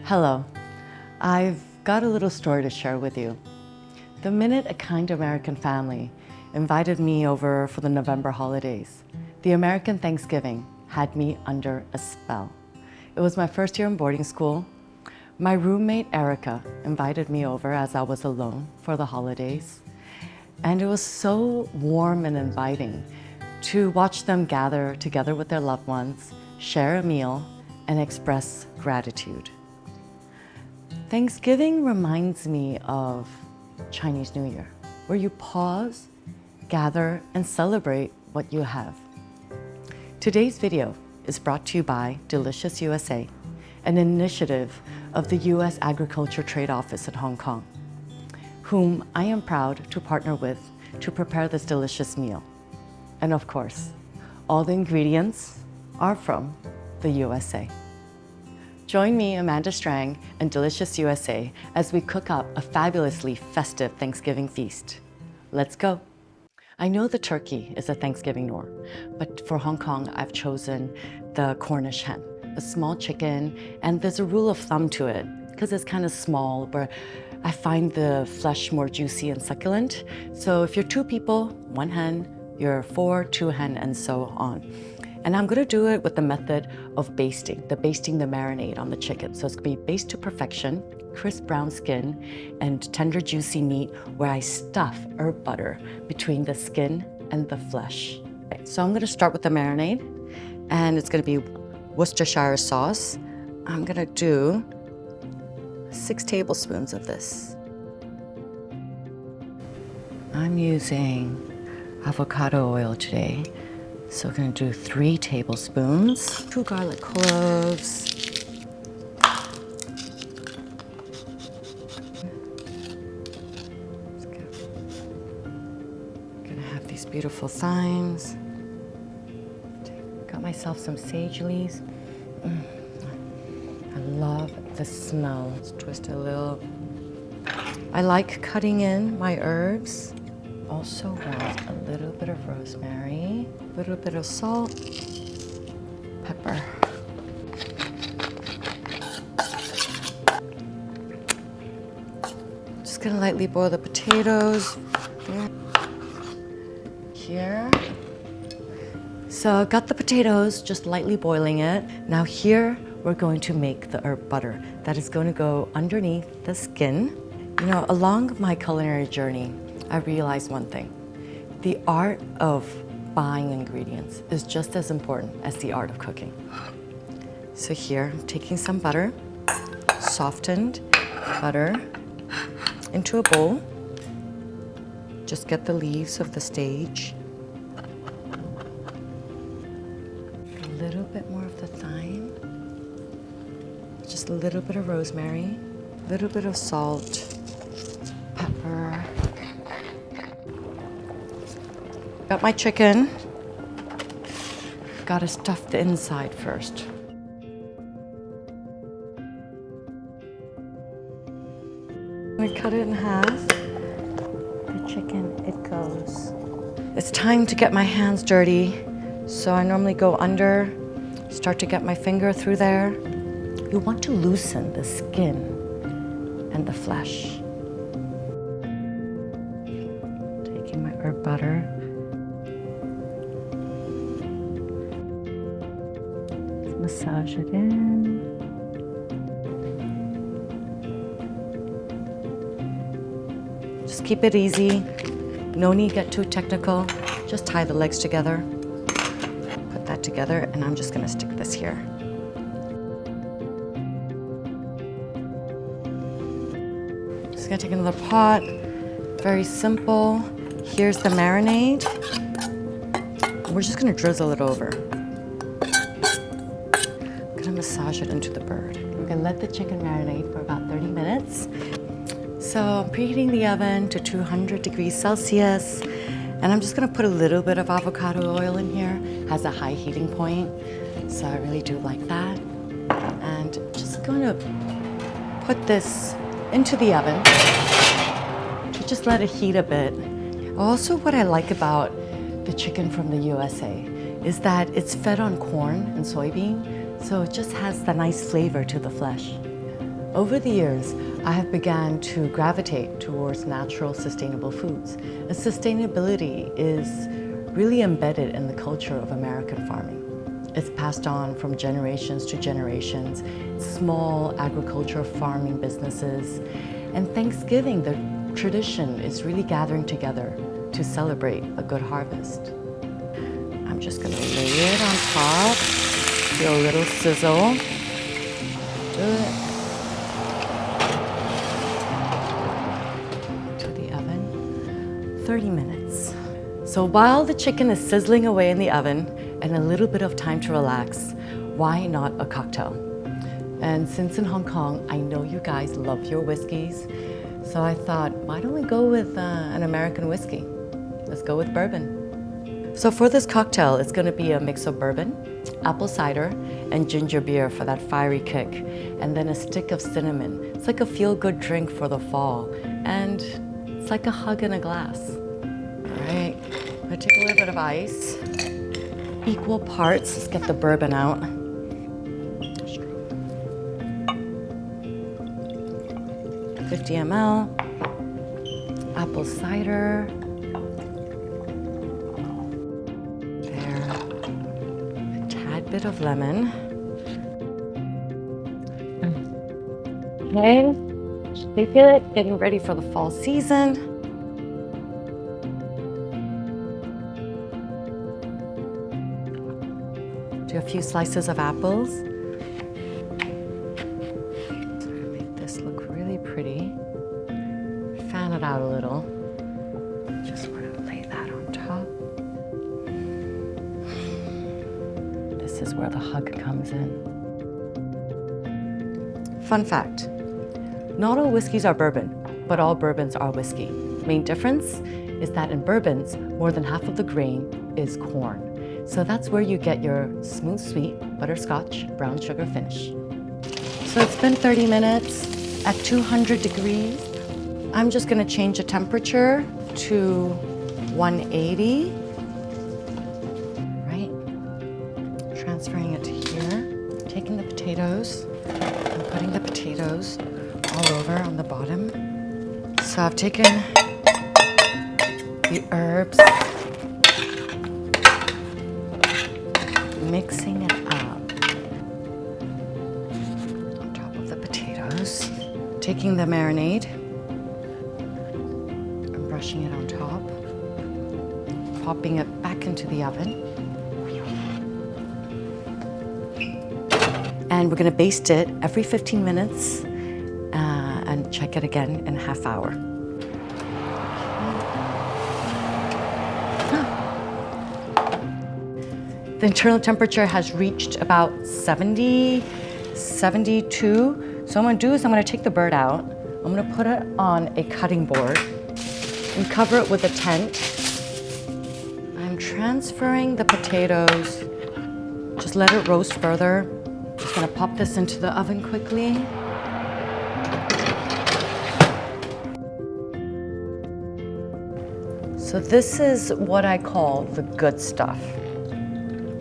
Hello, I've got a little story to share with you. The minute a kind American family invited me over for the November holidays, the American Thanksgiving had me under a spell. It was my first year in boarding school. My roommate Erica invited me over as I was alone for the holidays. And it was so warm and inviting to watch them gather together with their loved ones, share a meal, and express gratitude. Thanksgiving reminds me of Chinese New Year, where you pause, gather, and celebrate what you have. Today's video is brought to you by Delicious USA, an initiative of the U.S. Agriculture Trade Office in Hong Kong, whom I am proud to partner with to prepare this delicious meal. And of course, all the ingredients are from the USA. Join me, Amanda Strang, and Delicious USA as we cook up a fabulously festive Thanksgiving feast. Let's go. I know the turkey is a Thanksgiving norm, but for Hong Kong, I've chosen the Cornish hen, a small chicken, and there's a rule of thumb to it because it's kind of small, where I find the flesh more juicy and succulent. So if you're 2 people, 1 hen, you're 4, 2 hen, and so on. And I'm gonna do it with the method of basting the marinade on the chicken. So it's gonna be basted to perfection, crisp brown skin, and tender juicy meat where I stuff herb butter between the skin and the flesh. So I'm gonna start with the marinade, and it's gonna be Worcestershire sauce. I'm gonna do 6 tablespoons of this. I'm using avocado oil today. So we're gonna do 3 tablespoons, 2 garlic cloves, gonna have these beautiful thymes. Got myself some sage leaves. I love the smell. Let's twist it a little. I like cutting in my herbs. Also want a little bit of rosemary, a little bit of salt, pepper. Just gonna lightly boil the potatoes. Here. So I got the potatoes, just lightly boiling it. Now here, we're going to make the herb butter. That is going to go underneath the skin. You know, along my culinary journey, I realized one thing. The art of buying ingredients is just as important as the art of cooking. So here, I'm taking some butter, softened butter, into a bowl. Just get the leaves of the sage. A little bit more of the thyme. Just a little bit of rosemary, a little bit of salt, pepper. Got my chicken. Gotta stuff the inside first. I cut it in half. The chicken, it goes. It's time to get my hands dirty. So I normally go under, start to get my finger through there. You want to loosen the skin and the flesh. Taking my herb butter. Massage it in. Just keep it easy. No need to get too technical. Just tie the legs together. Put that together, and I'm just gonna stick this here. Just gonna take another pot. Very simple. Here's the marinade. We're just gonna drizzle it over. Massage it into the bird. We're gonna let the chicken marinate for about 30 minutes. So I'm preheating the oven to 200 degrees Celsius, and I'm just gonna put a little bit of avocado oil in here. It has a high heating point, so I really do like that. And just gonna put this into the oven to just let it heat a bit. Also, what I like about the chicken from the USA is that it's fed on corn and soybean, so it just has the nice flavor to the flesh. Over the years, I have begun to gravitate towards natural, sustainable foods. And sustainability is really embedded in the culture of American farming. It's passed on from generations to generations, small agricultural farming businesses. And Thanksgiving, the tradition is really gathering together to celebrate a good harvest. I'm just gonna lay it on top, do a little sizzle. Do it. To the oven, 30 minutes. So while the chicken is sizzling away in the oven and a little bit of time to relax, why not a cocktail? And since in Hong Kong, I know you guys love your whiskeys, so I thought, why don't we go with an American whiskey? Let's go with bourbon. So for this cocktail, it's gonna be a mix of bourbon, apple cider, and ginger beer for that fiery kick, and then a stick of cinnamon. It's like a feel-good drink for the fall, and it's like a hug in a glass. All right, I'm gonna take a little bit of ice, equal parts. Let's get the bourbon out. 50 ml, apple cider. There, a tad bit of lemon. Okay, they feel it, getting ready for the fall season. Do a few slices of apples. Make this look really pretty. Fan it out a little. Just want to lay that on top. This is where the hug comes in. Fun fact. Not all whiskeys are bourbon, but all bourbons are whiskey. Main difference is that in bourbons, more than half of the grain is corn. So that's where you get your smooth, sweet butterscotch brown sugar finish. So it's been 30 minutes at 200 degrees. I'm just gonna change the temperature to 180, right? Transferring it to here, taking the potatoes and putting the potatoes all over on the bottom. So I've taken the herbs, mixing it up on top of the potatoes, taking the marinade and brushing it on top, popping it back into the oven. And we're gonna baste it every 15 minutes and check it again in a half hour. The internal temperature has reached about 70, 72. So what I'm gonna do is I'm gonna take the bird out. I'm gonna put it on a cutting board and cover it with a tent. I'm transferring the potatoes. Just let it roast further. Just gonna pop this into the oven quickly. So this is what I call the good stuff.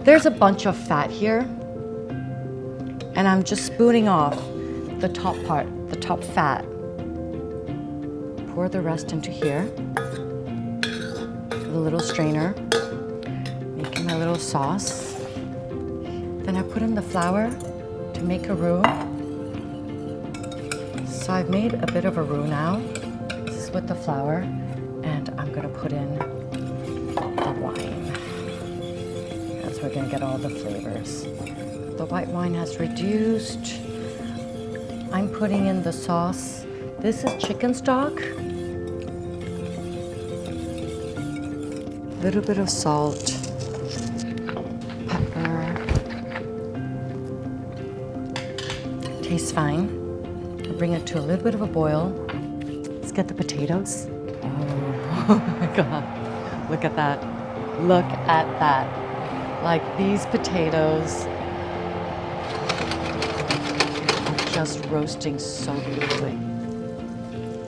There's a bunch of fat here, and I'm just spooning off the top part, the top fat. Pour the rest into here with a little strainer, making my little sauce. Then I put in the flour to make a roux. So I've made a bit of a roux now. This is with the flour, and I'm gonna put in the wine. As we're gonna get all the flavors. The white wine has reduced. I'm putting in the sauce. This is chicken stock. Little bit of salt, pepper. Tastes fine. I'll bring it to a little bit of a boil. Let's get the potatoes. Oh my God, look at that. Look at that. Like these potatoes are just roasting so beautifully.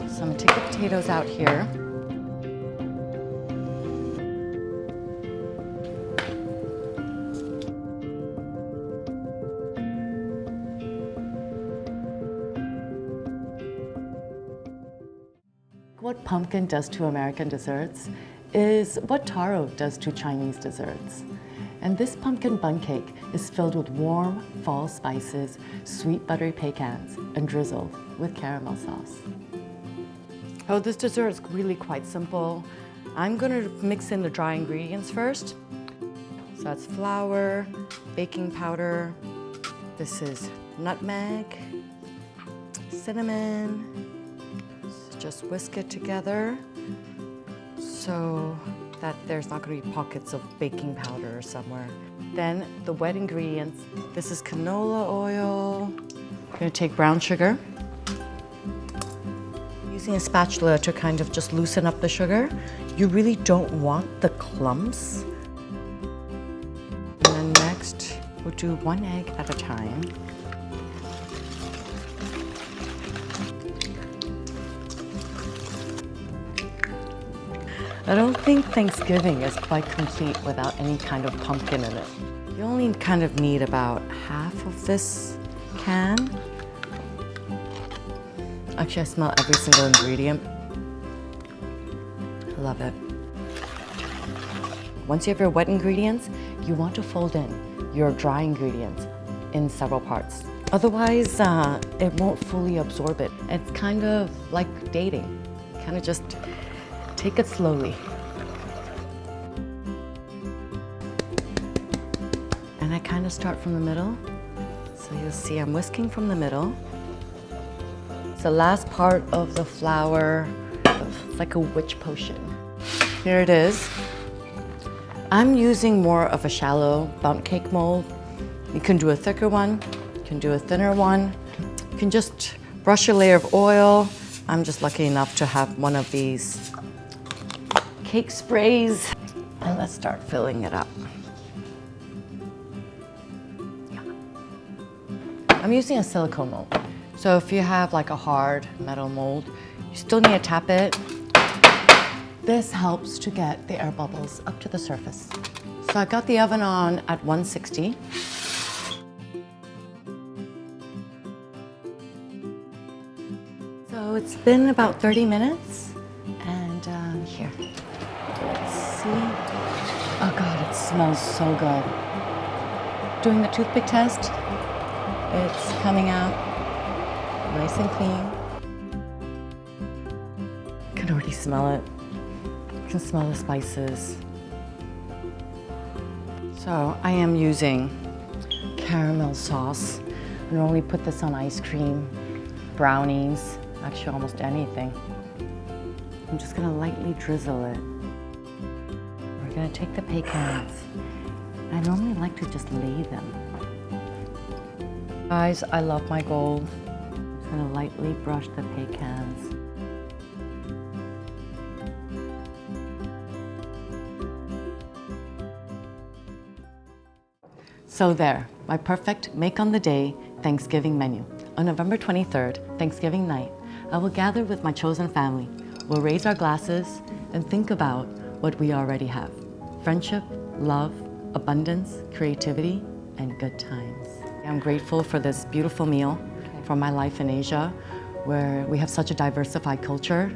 So I'm gonna take the potatoes out here. What pumpkin does to American desserts is what taro does to Chinese desserts. And this pumpkin bun cake is filled with warm fall spices, sweet buttery pecans, and drizzled with caramel sauce. Oh, this dessert is really quite simple. I'm gonna mix in the dry ingredients first. So that's flour, baking powder, this is nutmeg, cinnamon. So just whisk it together so that there's not going to be pockets of baking powder somewhere. Then the wet ingredients. This is canola oil. I'm going to take brown sugar. Using a spatula to kind of just loosen up the sugar. You really don't want the clumps. And then next, we'll do 1 egg at a time. I don't think Thanksgiving is quite complete without any kind of pumpkin in it. You only kind of need about half of this can. Actually, I smell every single ingredient. I love it. Once you have your wet ingredients, you want to fold in your dry ingredients in several parts. Otherwise, it won't fully absorb it. It's kind of like dating. Kind of just take it slowly. And I kind of start from the middle. So you'll see I'm whisking from the middle. It's the last part of the flour. It's like a witch potion. Here it is. I'm using more of a shallow bundt cake mold. You can do a thicker one, you can do a thinner one. You can just brush a layer of oil. I'm just lucky enough to have one of these cake sprays. And let's start filling it up. I'm using a silicone mold. So if you have like a hard metal mold, you still need to tap it. This helps to get the air bubbles up to the surface. So I got the oven on at 160. So it's been about 30 minutes. And here, let's see. Oh God, it smells so good. Doing the toothpick test. It's coming out nice and clean. You can already smell it. You can smell the spices. So I am using caramel sauce. I normally put this on ice cream, brownies, actually almost anything. I'm just gonna lightly drizzle it. We're gonna take the pecans. I normally like to just lay them. Guys, I love my gold. I'm just gonna lightly brush the pecans. So there, my perfect make on the day Thanksgiving menu. On November 23rd, Thanksgiving night, I will gather with my chosen family. We'll raise our glasses and think about what we already have. Friendship, love, abundance, creativity, and good times. I'm grateful for this beautiful meal from my life in Asia, where we have such a diversified culture.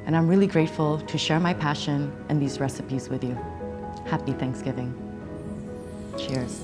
And I'm really grateful to share my passion and these recipes with you. Happy Thanksgiving. Cheers.